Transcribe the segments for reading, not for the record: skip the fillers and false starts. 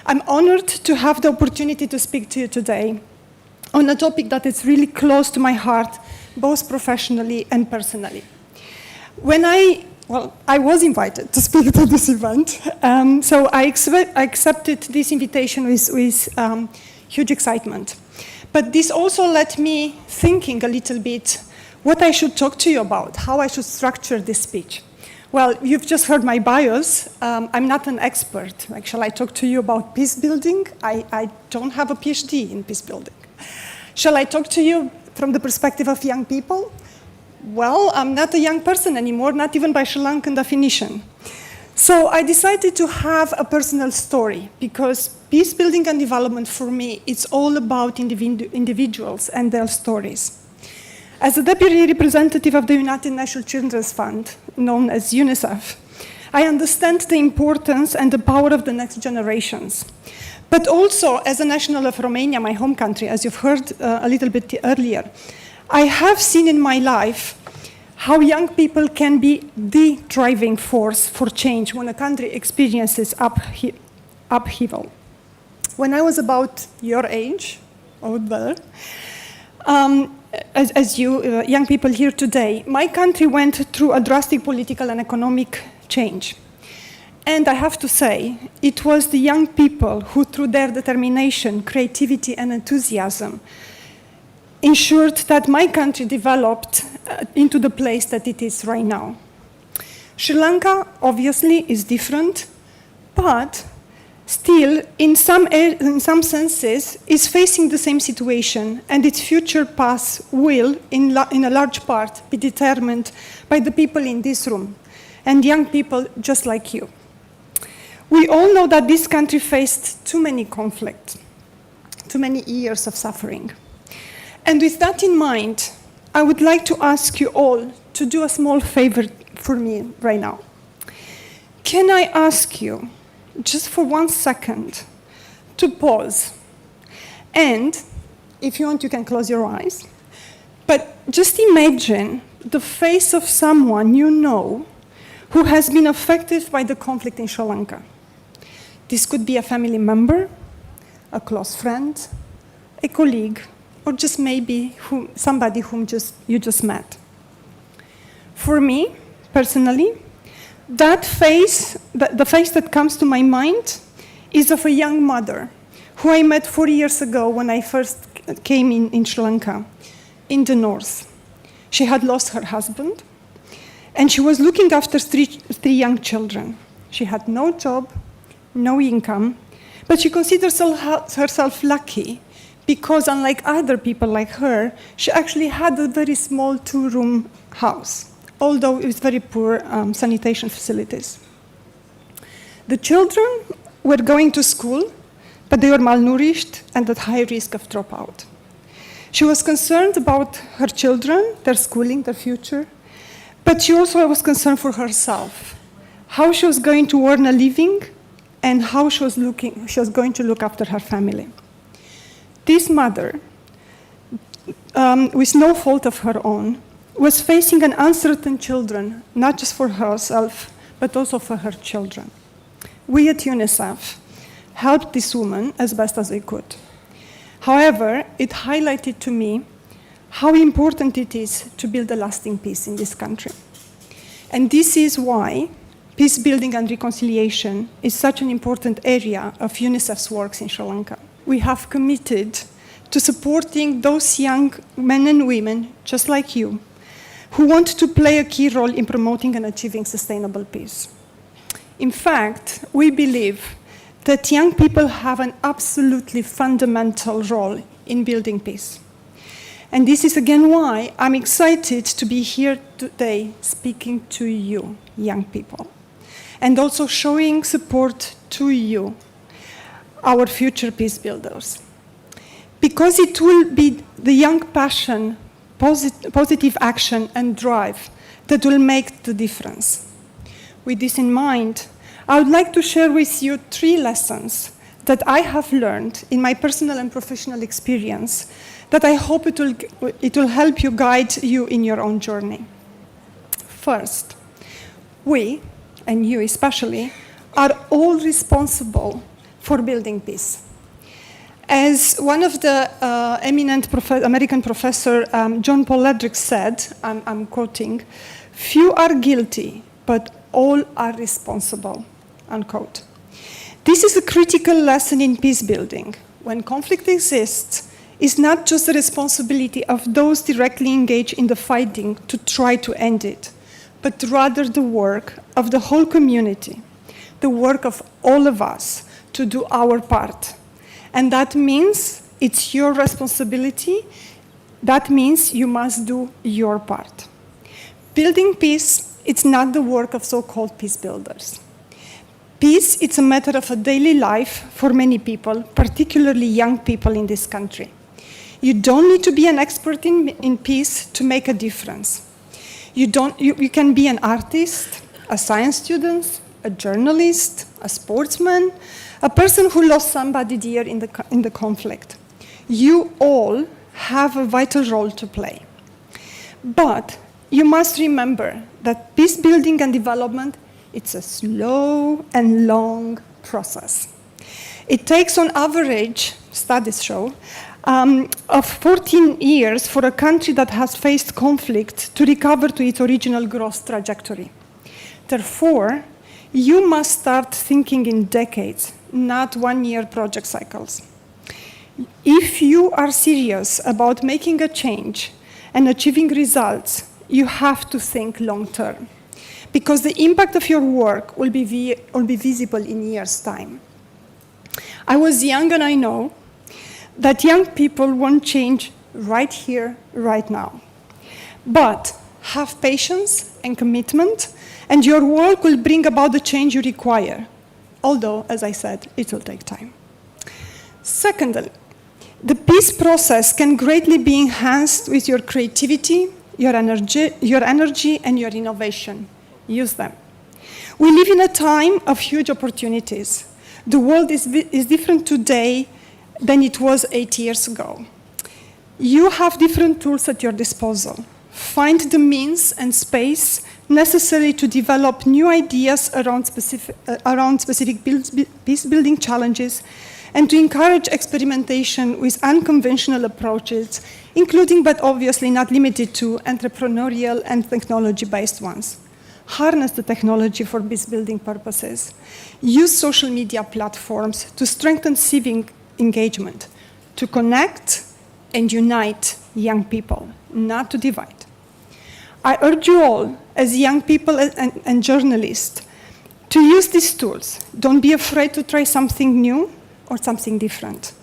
I'm honored to have the opportunity to speak to you today on a topic that is really close to my heart, both professionally and personally. I was invited to speak at this event, so I accepted this invitation with huge excitement. But this also led me thinking a little bit what I should talk to you about, how I should structure this speech. Well, you've just heard my bios. I'm not an expert. Like, shall I talk to you about peace building? I don't have a PhD in peace building. Shall I talk to you from the perspective of young people? Well, I'm not a young person anymore, not even by Sri Lankan definition. So I decided to have a personal story, because peace building and development for me, it's all about individuals and their stories. As a deputy representative of the United Nations Children's Fund, known as UNICEF, I understand the importance and the power of the next generations. But also, as a national of Romania, my home country, as you've heard a little bit earlier, I have seen in my life how young people can be the driving force for change when a country experiences upheaval. When I was about your age, out there, as you young people here today, my country went through a drastic political and economic change. And I have to say, it was the young people who, through their determination, creativity, and enthusiasm, ensured that my country developed into the place that it is right now. Sri Lanka, obviously, is different, but still, in some senses, is facing the same situation, and its future path will, in a large part, be determined by the people in this room, and young people just like you. We all know that this country faced too many conflicts, too many years of suffering. And with that in mind, I would like to ask you all to do a small favor for me right now. Can I ask you, just for 1 second, to pause? And if you want, you can close your eyes. But just imagine the face of someone you know who has been affected by the conflict in Sri Lanka. This could be a family member, a close friend, a colleague, or just maybe somebody whom you just met. For me, personally, that face, the face that comes to my mind is of a young mother who I met 4 years ago when I first came in Sri Lanka, in the north. She had lost her husband, and she was looking after three young children. She had no job, no income, but she considers herself lucky because, unlike other people like her, she actually had a very small 2-room house, although with very poor sanitation facilities. The children were going to school, but they were malnourished and at high risk of dropout. She was concerned about her children, their schooling, their future, but she also was concerned for herself, how she was going to earn a living and how she was going to look after her family. This mother, with no fault of her own, was facing an uncertain children, not just for herself, but also for her children. We at UNICEF helped this woman as best as we could. However, it highlighted to me how important it is to build a lasting peace in this country. And this is why peace building and reconciliation is such an important area of UNICEF's works in Sri Lanka. We have committed to supporting those young men and women, just like you, who want to play a key role in promoting and achieving sustainable peace. In fact, we believe that young people have an absolutely fundamental role in building peace. And this is again why I'm excited to be here today speaking to you, young people, and also showing support to you, our future peace builders. Because it will be the young passion, positive action and drive that will make the difference. With this in mind, I would like to share with you 3 lessons that I have learned in my personal and professional experience that I hope it will help you guide you in your own journey. First, we, and you especially, are all responsible for building peace. As one of the eminent American professor, John Paul Ledrick said, I'm quoting, "Few are guilty, but all are responsible," unquote. This is a critical lesson in peace building. When conflict exists, it's not just the responsibility of those directly engaged in the fighting to try to end it, but rather the work of the whole community, the work of all of us to do our part. And that means it's your responsibility. That means you must do your part. Building peace, it's not the work of so-called peace builders. Peace, it's a matter of a daily life for many people, particularly young people in this country. You don't need to be an expert in peace to make a difference. You can be an artist, a science student, a journalist, a sportsman, a person who lost somebody dear in the conflict. You all have a vital role to play. But you must remember that peace building and development, it's a slow and long process. It takes on average, studies show, of 14 years for a country that has faced conflict to recover to its original growth trajectory. Therefore, you must start thinking in decades, not one-year project cycles. If you are serious about making a change and achieving results, you have to think long-term, because the impact of your work will be visible in years' time. I was young and I know that young people want change right here, right now. But have patience and commitment, and your work will bring about the change you require. Although, as I said, it will take time. Secondly, the peace process can greatly be enhanced with your creativity, your energy, and your innovation. Use them. We live in a time of huge opportunities. The world is different today than it was 8 years ago. You have different tools at your disposal. Find the means and space necessary to develop new ideas around specific peace-building challenges and to encourage experimentation with unconventional approaches, including but obviously not limited to entrepreneurial and technology-based ones. Harness the technology for peace-building purposes. Use social media platforms to strengthen civic engagement, to connect and unite young people, not to divide. I urge you all, as young people and journalists, to use these tools. Don't be afraid to try something new or something different.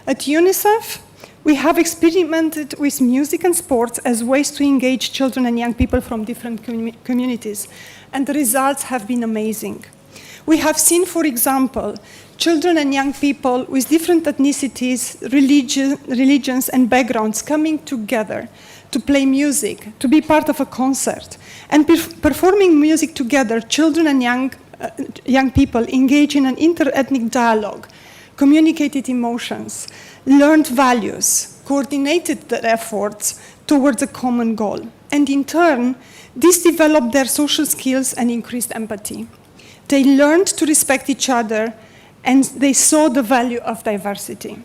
At UNICEF, we have experimented with music and sports as ways to engage children and young people from different communities, and the results have been amazing. We have seen, for example, children and young people with different ethnicities, religions, and backgrounds coming together to play music, to be part of a concert, and performing music together. Children and young people engage in an inter-ethnic dialogue, communicated emotions, learned values, coordinated their efforts towards a common goal. And in turn, this developed their social skills and increased empathy. They learned to respect each other, and they saw the value of diversity.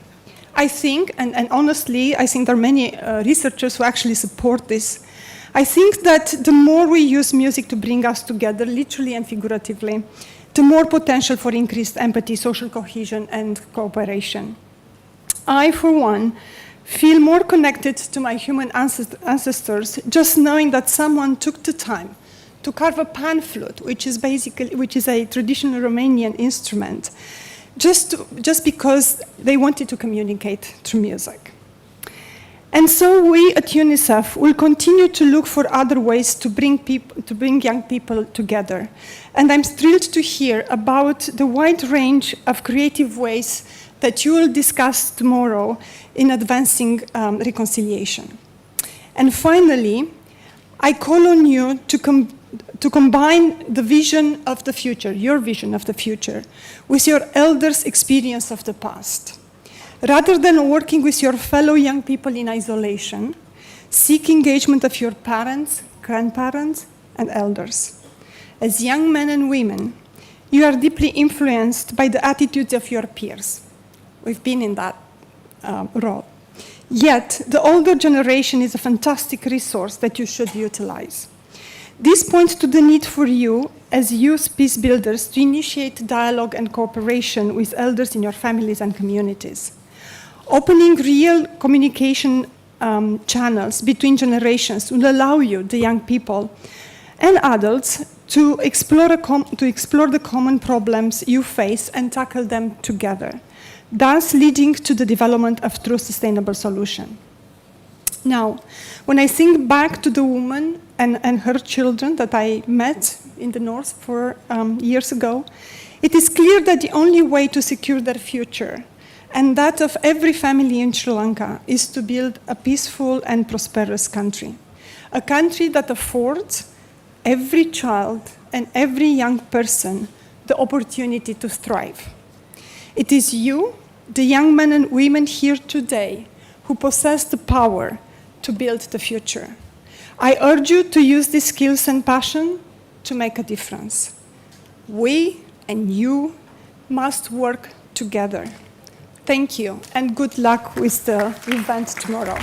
I think, and honestly, I think there are many researchers who actually support this. I think that the more we use music to bring us together, literally and figuratively, the more potential for increased empathy, social cohesion, and cooperation. I, for one, feel more connected to my human ancestors just knowing that someone took the time to carve a pan flute, which is a traditional Romanian instrument, just because they wanted to communicate through music. And so we at UNICEF will continue to look for other ways to bring young people together. And I'm thrilled to hear about the wide range of creative ways that you will discuss tomorrow in advancing reconciliation. And finally, I call on you to combine the vision of the future, your vision of the future, with your elders' experience of the past. Rather than working with your fellow young people in isolation, seek engagement of your parents, grandparents, and elders. As young men and women, you are deeply influenced by the attitudes of your peers. We've been in that role. Yet, the older generation is a fantastic resource that you should utilize. This points to the need for you, as youth peace builders, to initiate dialogue and cooperation with elders in your families and communities. Opening real communication channels between generations will allow you, the young people and adults, to explore the common problems you face and tackle them together, thus leading to the development of true sustainable solution. Now, when I think back to the woman and her children that I met in the north 4 years ago, it is clear that the only way to secure their future and that of every family in Sri Lanka is to build a peaceful and prosperous country, a country that affords every child and every young person the opportunity to thrive. It is you, the young men and women here today, who possess the power to build the future. I urge you to use these skills and passion to make a difference. We and you must work together. Thank you, and good luck with the event tomorrow.